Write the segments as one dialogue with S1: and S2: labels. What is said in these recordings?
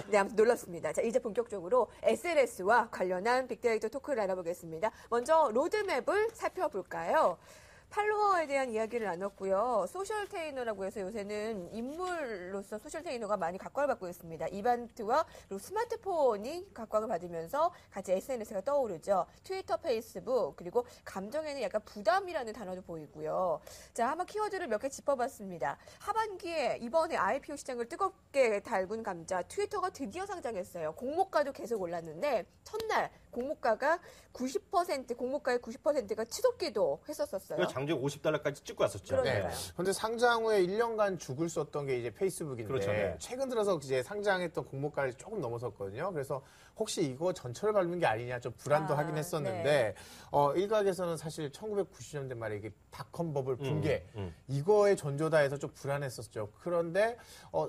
S1: 네, 아무튼 놀랍습니다. 자, 이제 본격적으로 SNS와 관련한 빅데이터 토크를 알아보겠습니다. 먼저 로드맵을 살펴볼까요? 팔로워에 대한 이야기를 나눴고요. 소셜테이너라고 해서 요새는 인물로서 소셜테이너가 많이 각광을 받고 있습니다. 이벤트와 그리고 스마트폰이 각광을 받으면서 같이 SNS가 떠오르죠. 트위터, 페이스북, 그리고 감정에는 약간 부담이라는 단어도 보이고요. 자, 한번 키워드를 몇 개 짚어봤습니다. 하반기에 이번에 IPO 시장을 뜨겁게 달군 감자 트위터가 드디어 상장했어요. 공모가도 계속 올랐는데 첫날 공모가가 90%, 공모가의 90%가 치솟기도 했었어요.
S2: 장중 $50까지 찍고 왔었죠.
S1: 그러니까요.
S3: 그런데 상장 후에 1년간 죽을 썼던 게 이제 페이스북인데
S2: 그렇죠, 네.
S3: 최근 들어서 이제 상장했던 공모가를 조금 넘어섰거든요. 그래서 혹시 이거 전철을 밟는 게 아니냐 좀 불안도 하긴 했었는데 일각에서는 사실 1990년대 말에 이게 닷컴 버블 붕괴 이거의 전조다 해서 좀 불안했었죠. 그런데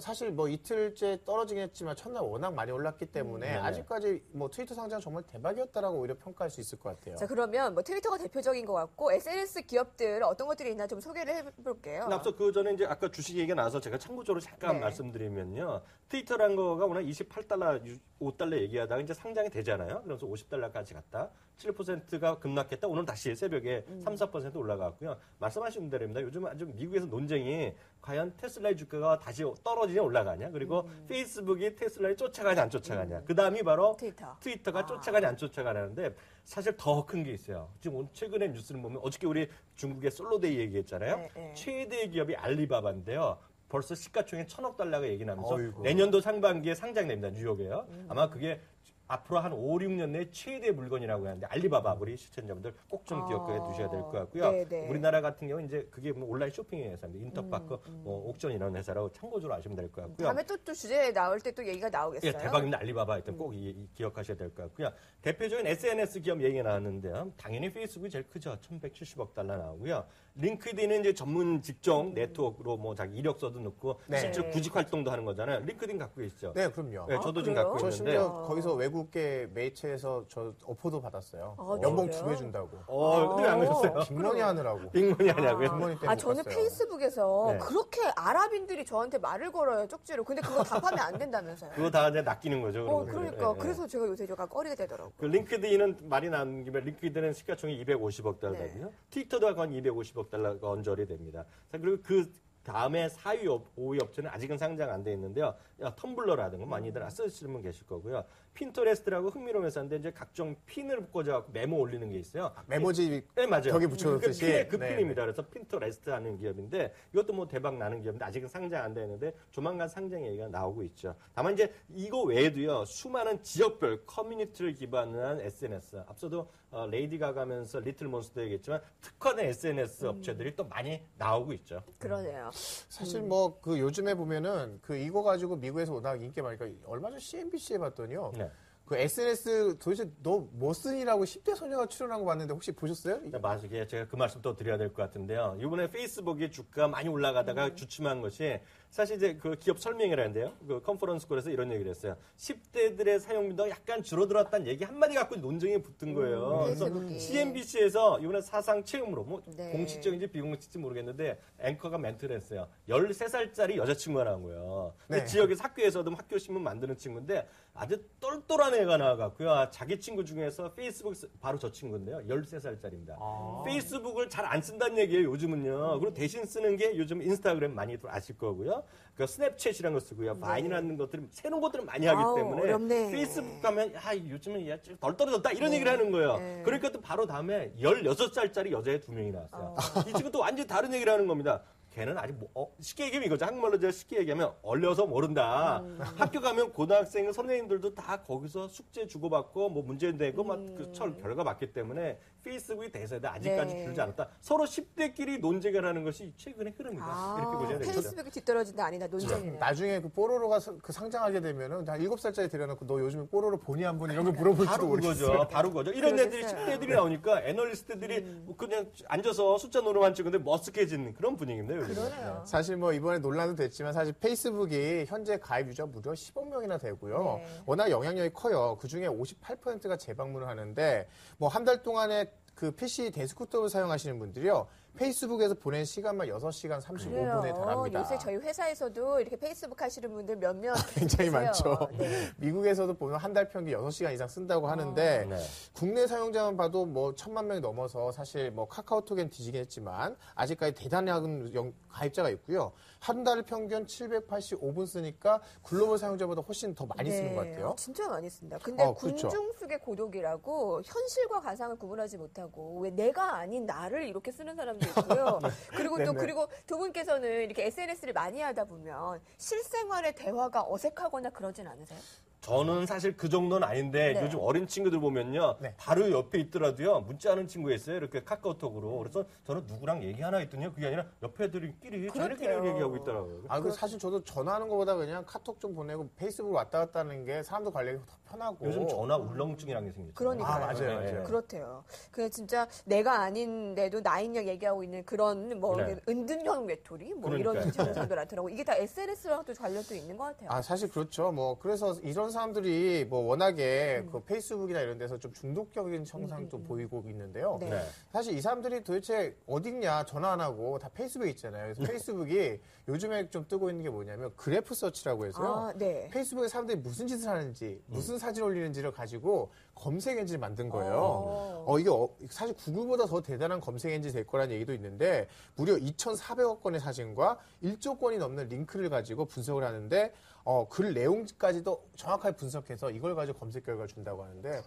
S3: 사실 뭐 이틀째 떨어지긴 했지만 첫날 워낙 많이 올랐기 때문에 아직까지 뭐 트위터 상장 정말 대박이었다라고 오히려 평가할 수 있을 것 같아요.
S1: 자, 그러면 뭐 트위터가 대표적인 것 같고 SNS 기업들 어떤 것들이 있나 좀 소개를 해볼게요.
S2: 앞서 그 전에 이제 아까 주식 얘기가 나와서 제가 참고적으로 잠깐 말씀드리면요. 트위터란 거가 오늘 $28, $5 얘기하다가 이제 상장이 되잖아요. 그래서 $50까지 갔다. 7%가 급락했다. 오늘 다시 새벽에 3, 4% 올라갔고요. 말씀하신 대로입니다. 요즘 아주 미국에서 논쟁이 과연 테슬라의 주가가 다시 떨어지냐 올라가냐. 그리고 페이스북이 테슬라에 쫓아가냐 안 쫓아가냐. 그 다음이 바로 트위터가 쫓아가냐 안 쫓아가냐는데 사실 더 큰 게 있어요. 지금 최근에 뉴스를 보면 어저께 우리 중국의 솔로데이 얘기했잖아요. 최대 기업이 알리바바인데요. 벌써 시가총액 $1,000억 얘기 나면서 내년도 상반기에 상장됩니다. 뉴욕에요. 아마 그게 앞으로 한 5, 6년 내에 최대 물건이라고 하는데 알리바바 우리 시청자분들 꼭 좀 기억해 두셔야 될 것 같고요.
S1: 네네.
S2: 우리나라 같은 경우는 이제 그게 온라인 쇼핑 회사입니다. 인터파크, 옥션 이런 회사라고 참고적으로 아시면 될 것 같고요.
S1: 다음에 또 주제 나올 때 또 얘기가 나오겠어요.
S2: 예, 대박입니다. 알리바바 하여튼 꼭 기억하셔야 될 것 같고요. 대표적인 SNS 기업 얘기가 나왔는데요. 당연히 페이스북이 제일 크죠. $1,170억 나오고요. 링크드인은 이제 전문 직종 네트워크로 뭐 자기 이력서도 넣고 실제로 구직 활동도 하는 거잖아요. 링크드인 갖고 계시죠?
S3: 네, 그럼요.
S2: 네, 저도 지금 갖고
S3: 저
S2: 있는데.
S3: 심지어 거기서 외국계 매체에서 저 오퍼도 받았어요. 연봉 2배 준다고.
S2: 근데 왜 안 가셨어요?
S3: 빅머니 하느라고.
S2: 빅머니 하냐고요?
S3: 빅머니 때문에
S1: 저는
S3: 갔어요.
S1: 페이스북에서 그렇게 아랍인들이 저한테 말을 걸어요, 쪽지로. 근데 그거 답하면 안 된다면서요.
S2: 그거 다 이제 낚이는 거죠.
S1: 그러니까. 그래서 제가 요새 좀 꺼리게 되더라고요.
S2: 그 링크드인은 말이 나온 김에 링크드인은 시가총액 $250억 거든요. 트위터도 한 $250억 언저리 됩니다. 그리고 그 다음에 4위, 5위 업체는 아직은 상장 안 돼 있는데요. 텀블러라든가 많이들 쓰시는 분 계실 거고요. 핀터레스트라고 흥미로운 회사인데 이제 각종 핀을 꽂아갖고 메모 올리는 게 있어요.
S3: 메모지
S2: 네, 맞아요.
S3: 벽에 붙여놓듯이.
S2: 그 핀입니다. 그래서 핀터레스트 하는 기업인데 이것도 뭐 대박 나는 기업인데 아직은 상장 안 되는데 조만간 상장 얘기가 나오고 있죠. 다만 이제 이거 외에도요. 수많은 지역별 커뮤니티를 기반으로 한 SNS. 앞서도 레이디 가가면서 리틀 몬스터 얘기했지만 특화된 SNS 업체들이 또 많이 나오고 있죠.
S1: 그러네요.
S3: 사실 뭐 그 요즘에 보면은 그 이거 가지고 미국에서 워낙 인기 많으니까 얼마 전 CNBC에 봤더니요. 그 SNS 도대체 너 뭐 쓰니라고 10대 소녀가 출연한 거 봤는데 혹시 보셨어요?
S2: 맞아요. 제가 그 말씀 또 드려야 될 것 같은데요. 이번에 페이스북이 주가 많이 올라가다가 주춤한 것이 사실 이제 그 기업 설명이라는데요. 그 컨퍼런스콜에서 이런 얘기를 했어요. 10대들의 사용민도가 약간 줄어들었다는 얘기 한마디 갖고 논쟁이 붙은 거예요. 그래서 CNBC에서 이번에 사상 처음으로 뭐 공식적인지 비공식적인지 모르겠는데 앵커가 멘트를 했어요. 13살짜리 여자친구가 나온 거예요. 그 지역에서 학교에서도 학교 신문 만드는 친구인데 아주 똘똘한 애가 나와갖고요. 자기 친구 중에서 페이스북 바로 저 친구인데요. 13살짜리입니다. 페이스북을 잘 안 쓴다는 얘기예요. 요즘은요. 그리고 대신 쓰는 게 요즘 인스타그램 많이들 아실 거고요. 그 스냅챗이라는 거 쓰고요. 바인이라는 것들을 새로운 것들을 많이 하기 때문에
S1: 어렵네.
S2: 페이스북 가면 요즘은 야, 덜 떨어졌다 이런 얘기를 하는 거예요. 그러니까 또 바로 다음에 16살짜리 여자애 2명이 나왔어요. 이 친구 또 완전히 다른 얘기를 하는 겁니다. 걔는 아직 쉽게 얘기하면 이거죠. 한국말로 제가 쉽게 얘기하면 얼려서 모른다. 학교 가면 고등학생 선생님들도 다 거기서 숙제 주고받고 뭐 문제 내고 막 그 결과 맞기 때문에 페이스북이 대세다. 아직까지 줄지 않았다. 서로 10대끼리 논쟁을 하는 것이 최근의 흐름이다. 이렇게 보셔야 되겠죠.
S1: 페이스북이 뒤떨어진다 아니다 논쟁이네.
S3: 나중에 그 뽀로로가 그 상장하게 되면은 한 7살짜리 데려놓고 너 요즘에 뽀로로 보니 안 보니 이런 거 물어볼지도 모르겠어요.
S2: 바로 그거죠. 이런 애들이 10대들이 나오니까 애널리스트들이 그냥 앉아서 숫자 노름만 찍는데 머쓱해진 그런 분위기입니다.
S1: 그러네요.
S3: 사실 뭐 이번에 논란도 됐지만 사실 페이스북이 현재 가입 유저 무려 10억 명이나 되고요. 워낙 영향력이 커요. 그중에 58%가 재방문을 하는데 뭐 한 달 동안에 그 PC 데스크톱을 사용하시는 분들이요. 페이스북에서 보낸 시간만 6시간 35분에
S1: 그래요.
S3: 달합니다.
S1: 요새 저희 회사에서도 이렇게 페이스북 하시는 분들 몇몇
S3: 굉장히
S1: 계세요.
S3: 많죠.
S1: 네.
S3: 미국에서도 보면 한 달 평균 6시간 이상 쓴다고 하는데
S2: 네.
S3: 국내 사용자만 봐도 뭐 1,000만 명이 넘어서 사실 뭐 카카오톡엔 뒤지긴 했지만 아직까지 대단한 가입자가 있고요. 한 달 평균 785분 쓰니까 글로벌 사용자보다 훨씬 더 많이 쓰는 것 같아요.
S1: 진짜 많이 쓴다. 근데
S3: 그렇죠.
S1: 군중숙의 고독이라고 현실과 가상을 구분하지 못하고 왜 내가 아닌 나를 이렇게 쓰는 사람도 있고요. 그리고 또
S3: 네네.
S1: 그리고 두 분께서는 이렇게 SNS를 많이 하다 보면 실생활의 대화가 어색하거나 그러진 않으세요?
S2: 저는 사실 그 정도는 아닌데
S1: 네.
S2: 요즘 어린 친구들 보면요.
S3: 네.
S2: 바로 옆에 있더라도요. 문자하는 친구가 있어요. 이렇게 카카오톡으로. 그래서 저는 누구랑 얘기하나 했더니 그게 아니라 옆에 애들끼리 자기들끼리
S1: 그렇대요.
S2: 얘기하고 있더라고요.
S3: 그 사실 저도 전화하는 것보다 그냥 카톡 좀 보내고 페이스북 왔다 갔다 하는 게 사람도 관리가 더 편하고.
S2: 요즘 전화 울렁증이라는 게 생겼죠.
S1: 그러니까요.
S3: 맞아요, 맞아요.
S1: 그렇대요. 그냥 진짜 내가 아닌데도 나인 양 얘기하고 있는 그런 뭐
S2: 네.
S1: 은둔형 외톨이 뭐 이런
S2: 그러니까요.
S1: 증상도 나타나고 이게 다 SNS랑도 관련도 있는 것 같아요.
S3: 사실 그렇죠. 뭐 그래서 이런 사람들이 뭐 워낙에 그 페이스북이나 이런 데서 좀 중독적인 청상도 보이고 있는데요.
S1: 네.
S2: 네.
S3: 사실 이 사람들이 도대체 어딨냐 전화 안 하고 다 페이스북에 있잖아요. 그래서 페이스북이 요즘에 좀 뜨고 있는 게 뭐냐면 그래프 서치라고 해서요.
S1: 네.
S3: 페이스북에 사람들이 무슨 짓을 하는지, 무슨 사진 올리는지를 가지고 검색 엔진을 만든 거예요. 이게 사실 구글보다 더 대단한 검색 엔진이 될 거라는 얘기도 있는데 무려 2,400억 건의 사진과 1조 건이 넘는 링크를 가지고 분석을 하는데 글 내용까지도 정확하게 분석해서 이걸 가지고 검색 결과를 준다고 하는데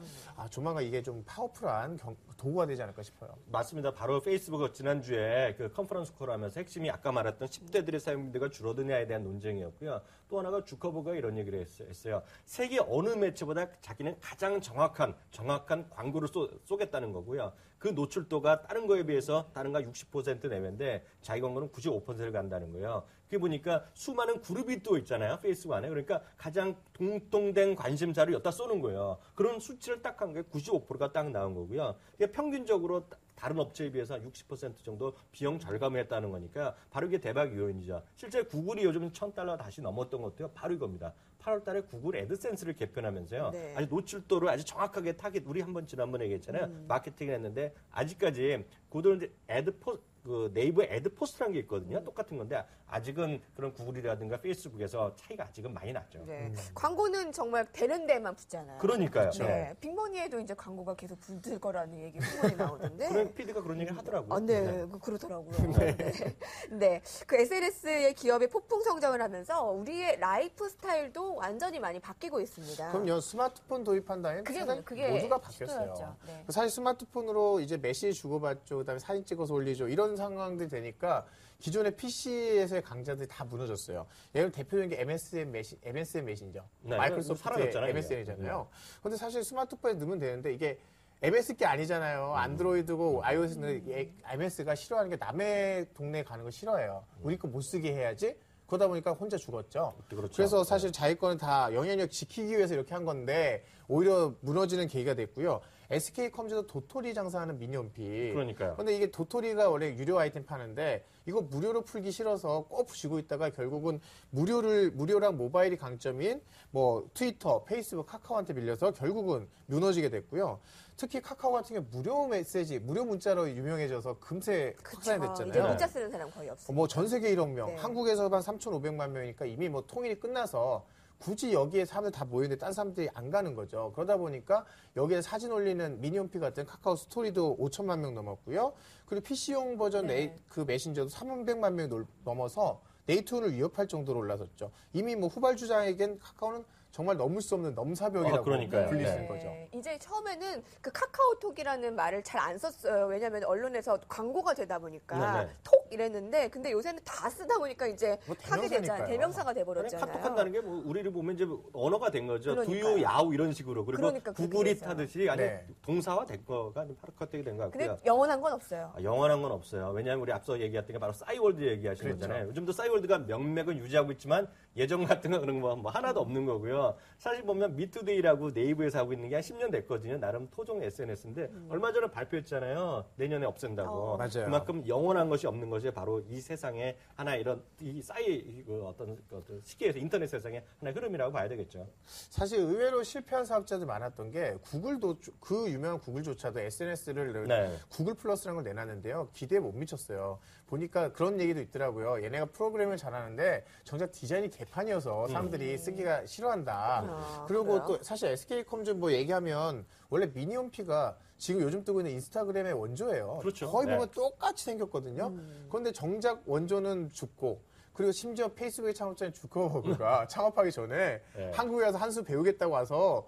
S3: 조만간 이게 좀 파워풀한 도구가 되지 않을까 싶어요.
S2: 맞습니다. 바로 페이스북 지난주에 그 컨퍼런스 콜 하면서 핵심이 아까 말했던 10대들의 사용비가 줄어드냐에 대한 논쟁이었고요. 또 하나가 주커버가 이런 얘기를 했어요. 세계 어느 매체보다 자기는 가장 정확한 광고를 쏘겠다는 거고요. 그 노출도가 다른 거에 비해서 다른 거 60% 내외인데 자기 광고는 95%를 간다는 거예요. 그게 보니까 수많은 그룹이 또 있잖아요. 페이스북 안에. 그러니까 가장 동통된 관심사를 여기다 쏘는 거예요. 그런 수치를 딱 한 게 95%가 딱 나온 거고요. 이게 평균적으로 다른 업체에 비해서 60% 정도 비용 절감을 했다는 거니까 바로 이게 대박 요인이죠. 실제 구글이 요즘 $1,000 다시 넘었던 것도요. 바로 이겁니다. 8월 달에 구글 애드센스를 개편하면서
S1: 네.
S2: 아주 노출도를 아주 정확하게 타겟, 우리 지난번에 얘기했잖아요. 마케팅을 했는데 아직까지 구글 네이버 애드포스트라는 게 있거든요. 똑같은 건데 아직은 그런 구글이라든가 페이스북에서 차이가 아직은 많이 났죠.
S1: 네. 광고는 정말 되는 데만 붙잖아요.
S2: 그러니까요.
S1: 네. 빅머니에도 이제 광고가 계속 붙을 거라는 얘기 후문이 나오던데.
S2: 그런 PD가 그런 얘기를 하더라고요.
S1: 네, 그렇더라고요. 네. 네. 그 SNS의 기업이 폭풍 성장을 하면서 우리의 라이프 스타일도 완전히 많이 바뀌고 있습니다.
S3: 그럼요. 스마트폰 도입한 다음에
S1: 그게
S3: 모두가 바뀌었어요.
S1: 시도였죠. 네.
S3: 사실 스마트폰으로 이제 메시지 주고받죠. 그다음에 사진 찍어서 올리죠. 이런 상황들이 되니까 기존의 PC에서의 강자들이 다 무너졌어요. 예를 들어 대표적인 게 MSN 메신저.
S2: 네,
S3: 마이크로소프트의
S2: 사라졌잖아요,
S3: MSN이잖아요. 근데 사실 스마트폰에 넣으면 되는데 이게 MS 게 아니잖아요. 안드로이드고 iOS는 MS가 싫어하는 게 남의 동네에 가는 거 싫어해요. 우리 거 못 쓰게 해야지. 그러다 보니까 혼자 죽었죠.
S2: 그렇죠.
S3: 그래서 사실 자기 거는 다 영향력 지키기 위해서 이렇게 한 건데 오히려 무너지는 계기가 됐고요. SK컴즈도 도토리 장사하는 미니홈피.
S2: 그러니까요.
S3: 근데 이게 도토리가 원래 유료 아이템 파는데 이거 무료로 풀기 싫어서 꼬부시고 있다가 결국은 무료랑 모바일이 강점인 뭐 트위터, 페이스북, 카카오한테 밀려서 결국은 무너지게 됐고요. 특히 카카오 같은 경우 무료 메시지, 무료 문자로 유명해져서 금세 확산이
S1: 이제
S3: 됐잖아요.
S1: 문자 쓰는 사람 거의 없어요.
S3: 뭐 전 세계 1억 명,
S1: 네.
S3: 한국에서 한 3,500만 명이니까 이미 뭐 통일이 끝나서 굳이 여기에 사람들 다 모이는데 딴 사람들이 안 가는 거죠. 그러다 보니까 여기에 사진 올리는 미니홈피 같은 카카오 스토리도 5천만 명 넘었고요. 그리고 PC용 버전 그 메신저도 300만 명이 넘어서 네이트온을 위협할 정도로 올라섰죠. 이미 뭐 후발주자에겐 카카오는 정말 넘을 수 없는 넘사벽이라고
S2: 그러니까요.
S3: 불리는
S2: 네.
S3: 거죠.
S1: 이제 처음에는 그 카카오톡이라는 말을 잘 안 썼어요. 왜냐하면 언론에서 광고가 되다 보니까
S2: 네네.
S1: 톡 이랬는데 근데 요새는 다 쓰다 보니까 이제
S3: 뭐
S1: 하게 되잖아요.
S3: 대명사니까요.
S1: 대명사가
S2: 그냥
S1: 돼버렸잖아요.
S2: 카톡 한다는 게 뭐 우리를 보면 이제 언어가 된 거죠.
S1: 그러니까요.
S2: 두유, 야우 이런 식으로. 그리고
S1: 그러니까 그렇게
S2: 구글이
S1: 됐어요.
S2: 타듯이 아니
S3: 네.
S2: 동사화 된 거가 파르커텍이 된 것
S1: 근데
S2: 같고요.
S1: 영원한 건 없어요.
S2: 영원한 건 없어요. 왜냐하면 우리 앞서 얘기했던 게 바로 싸이월드 얘기하신
S3: 그렇죠.
S2: 거잖아요. 요즘도 싸이월드가 명맥은 유지하고 있지만 예전 같은 거 그런 거 뭐 하나도 없는 거고요. 사실 보면 미투데이라고 네이버에서 하고 있는 게 한 10년 됐거든요. 나름 토종 SNS인데 얼마 전에 발표했잖아요. 내년에 없앤다고.
S3: 맞아요.
S2: 그만큼 영원한 것이 없는 것이 바로 이 세상에 하나 이런 이 어떤 시기에서 인터넷 세상의 하나의 흐름이라고 봐야 되겠죠.
S3: 사실 의외로 실패한 사업자들 많았던 게 구글도 그 유명한 구글조차도 SNS를 구글 플러스라는 걸 내놨는데요. 기대에 못 미쳤어요. 보니까 그런 얘기도 있더라고요. 얘네가 프로그램을 잘하는데 정작 디자인이 개판이어서 사람들이 쓰기가 싫어한다. 그리고
S1: 그래요?
S3: 또 사실 SK컴즈 뭐 얘기하면 원래 미니홈피가 지금 요즘 뜨고 있는 인스타그램의 원조예요.
S2: 그렇죠.
S3: 거의 보면 똑같이 생겼거든요. 그런데 정작 원조는 죽고 그리고 심지어 페이스북의 창업자인 주커버그가 창업하기 전에 한국에 와서 한 수 배우겠다고 와서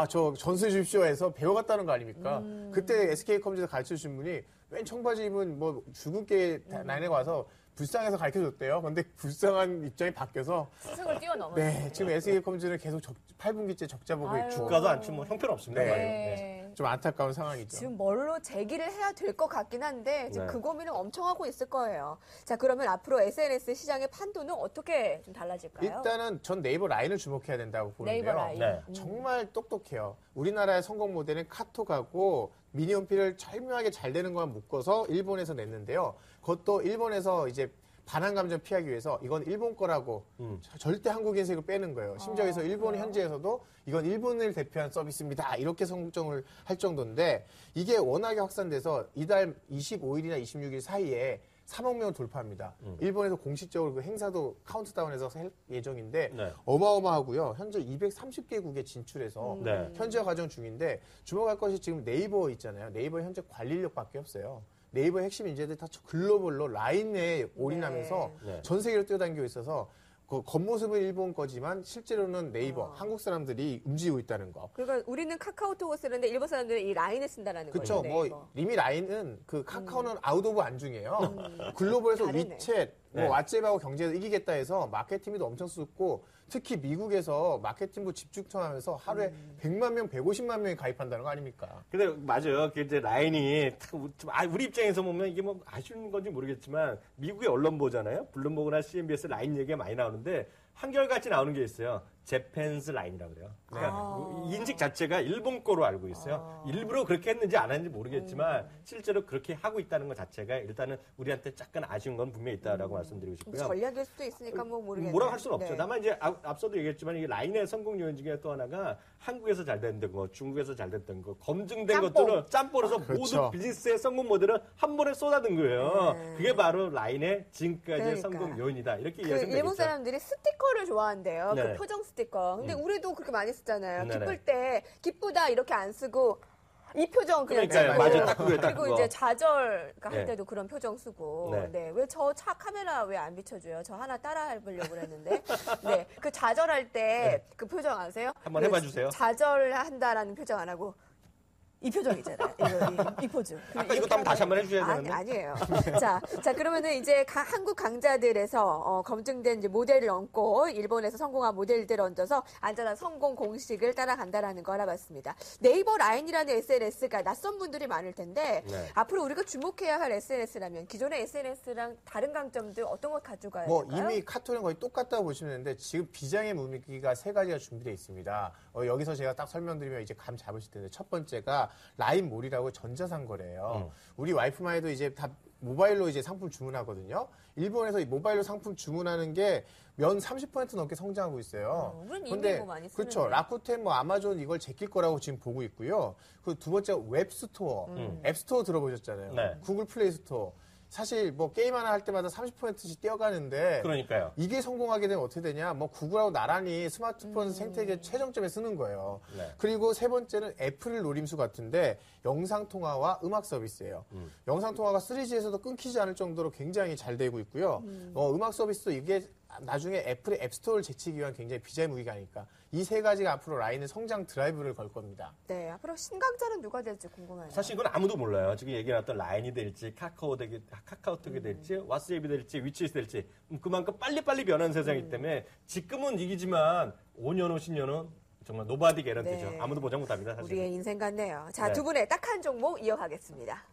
S3: 저 전수해 주십시오 해서 배워갔다는 거 아닙니까? 그때 SK컴즈에서 가르쳐주신 분이 맨 청바지 입은 뭐 주근깨 나이가 와서 불쌍해서 가르쳐줬대요. 근데 불쌍한 입장이 바뀌어서
S1: 스승을 뛰어넘었어요.
S3: 네, 지금 SK컴즈는 계속 8분기째 적자 보고 있고
S2: 주가도 안 치면 형편없습니다.
S3: 좀 안타까운 상황이죠.
S1: 지금 뭘로 제기를 해야 될 것 같긴 한데 지금 그 고민을 엄청 하고 있을 거예요. 자, 그러면 앞으로 SNS 시장의 판도는 어떻게 좀 달라질까요?
S3: 일단은 전 네이버 라인을 주목해야 된다고 보는데요.
S1: 네이버 라인.
S3: 정말 똑똑해요. 우리나라의 성공 모델은 카톡하고 미니홈피를 절묘하게 잘 되는 것만 묶어서 일본에서 냈는데요. 그것도 일본에서 이제 반한 감정 피하기 위해서 이건 일본 거라고 절대 한국인에서 이거 빼는 거예요. 심지어 그래서 일본 현지에서도 이건 일본을 대표한 서비스입니다. 이렇게 선정을 할 정도인데 이게 워낙에 확산돼서 이달 25일이나 26일 사이에 3억 명을 돌파합니다. 일본에서 공식적으로 그 행사도 카운트다운해서 할 예정인데 어마어마하고요. 현재 230개국에 진출해서 현지화 과정 중인데 주목할 것이 지금 네이버 있잖아요. 네이버 현재 관리력밖에 없어요. 네이버 핵심 인재들이 다 글로벌로 라인에 올인하면서 전 세계로 뛰어다니고 있어서 그 겉모습은 일본 거지만 실제로는 네이버 한국 사람들이 움직이고 있다는 거.
S1: 그러니까 우리는 카카오톡을 쓰는데 일본 사람들은 이 라인을 쓴다라는
S3: 그렇죠.
S1: 거죠.
S3: 뭐 이미 라인은 그 카카오는 아웃 오브 안중이에요. 글로벌에서
S1: 다르네.
S3: 위챗, 뭐 왓츠앱하고 경제에서 이기겠다 해서 마케팅비도 엄청 쓰고 특히 미국에서 마케팅부 집중청하면서 하루에 100만 명, 150만 명이 가입한다는 거 아닙니까?
S2: 근데 맞아요. 그 이제 라인이 우리 입장에서 보면 이게 뭐 아쉬운 건지 모르겠지만 미국의 언론 보잖아요. 블룸버그나 CNBS 라인 얘기가 많이 나오는데 한결같이 나오는 게 있어요. 재팬스 라인이라고 그래요. 그러니까 인식 자체가 일본 거로 알고 있어요. 일부러 그렇게 했는지 안 했는지 모르겠지만 실제로 그렇게 하고 있다는 것 자체가 일단은 우리한테 약간 아쉬운 건 분명히 있다라고 말씀드리고 싶고요.
S1: 전략일 수도 있으니까 뭐 모르겠네요.
S2: 뭐라고 할 수는 없죠.
S1: 네.
S2: 다만 이제 앞서도 얘기했지만 이 라인의 성공 요인 중에 또 하나가 한국에서 잘 됐던 거, 중국에서 잘 됐던 거, 검증된
S1: 짬뽕.
S2: 것들은 짬뽕으로서
S3: 그렇죠.
S2: 모두 비즈니스의 성공 모델을 한 번에 쏟아든 거예요. 그게 바로 라인의 지금까지의
S1: 그러니까.
S2: 성공 요인이다. 이렇게
S1: 그
S2: 이해하시면
S1: 일본
S2: 되겠죠.
S1: 사람들이 스티커를 좋아한대요.
S2: 네.
S1: 그 표정 스티커. 근데 우리도 그렇게 많이 쓰잖아요.
S2: 네네.
S1: 기쁠 때 기쁘다 이렇게 안 쓰고 이 표정 그냥
S2: 그러니까요.
S1: 찍고.
S2: 맞아요. 딱 그거예요, 딱
S1: 그리고
S2: 그거.
S1: 이제 좌절 할
S2: 네.
S1: 때도 그런 표정 쓰고.
S2: 네.
S1: 네. 왜 저 차 카메라 왜 안 비춰줘요? 저 하나 따라 해보려고 그랬는데. 네. 그 좌절할 때 그 표정 아세요?
S2: 한번
S1: 그
S2: 해봐 주세요.
S1: 좌절한다라는 표정 안 하고. 이 표정이잖아요. 이 포즈.
S2: 아까 이것도 한번 다시 한번 해주셔야 되는데.
S1: 아니에요. 자, 그러면은 이제 한국 강자들에서 검증된 이제 모델을 얹고 일본에서 성공한 모델들을 얹어서 안전한 성공 공식을 따라간다라는 거 알아봤습니다. 네이버 라인이라는 SNS가 낯선 분들이 많을 텐데 앞으로 우리가 주목해야 할 SNS라면 기존의 SNS랑 다른 강점들 어떤 것 가져가야
S3: 뭐
S1: 될까요?
S3: 이미 카톡은 거의 똑같다고 보시면 되는데 지금 비장의 무기가 3가지가 준비되어 있습니다. 여기서 제가 딱 설명드리면 이제 감 잡으실 텐데 첫 번째가 라인몰이라고 전자상거래예요. 우리 와이프만 해도 이제 다 모바일로 이제 상품 주문하거든요. 일본에서 이 모바일로 상품 주문하는 게 연 30% 넘게 성장하고 있어요.
S1: 우린 이미 뭐 많이 쓰는데.
S3: 그렇죠. 라쿠텐, 뭐 아마존 이걸 제낄 거라고 지금 보고 있고요. 그 두 번째 웹스토어, 앱스토어 들어보셨잖아요.
S2: 네.
S3: 구글 플레이 스토어. 사실 뭐 게임 하나 할 때마다 30%씩 뛰어가는데
S2: 그러니까요.
S3: 이게 성공하게 되면 어떻게 되냐? 뭐 구글하고 나란히 스마트폰 생태계 최정점에 쓰는 거예요.
S2: 네.
S3: 그리고 세 번째는 애플 노림수 같은데 영상 통화와 음악 서비스예요. 영상 통화가 3G에서도 끊기지 않을 정도로 굉장히 잘 되고 있고요. 음악 서비스도 이게 나중에 애플의 앱스토어를 제치기 위한 굉장히 비자의 무기가 아닐까. 이 3가지가 앞으로 라인의 성장 드라이브를 걸 겁니다.
S1: 네, 앞으로 신강자는 누가 될지 궁금해요.
S2: 사실 이건 아무도 몰라요. 지금 얘기해놨던 라인이 될지, 카카오톡이 될지, 왓츠앱이 될지, 위챗이 될지, 그만큼 빨리빨리 변하는 세상이기 때문에 지금은 이기지만 5년 후, 10년 후 정말 노바디 개런티죠.
S1: 네.
S2: 아무도 보장 못합니다. 사실.
S1: 우리의 인생 같네요. 자,
S2: 네.
S1: 두 분의 딱 한 종목 이어가겠습니다.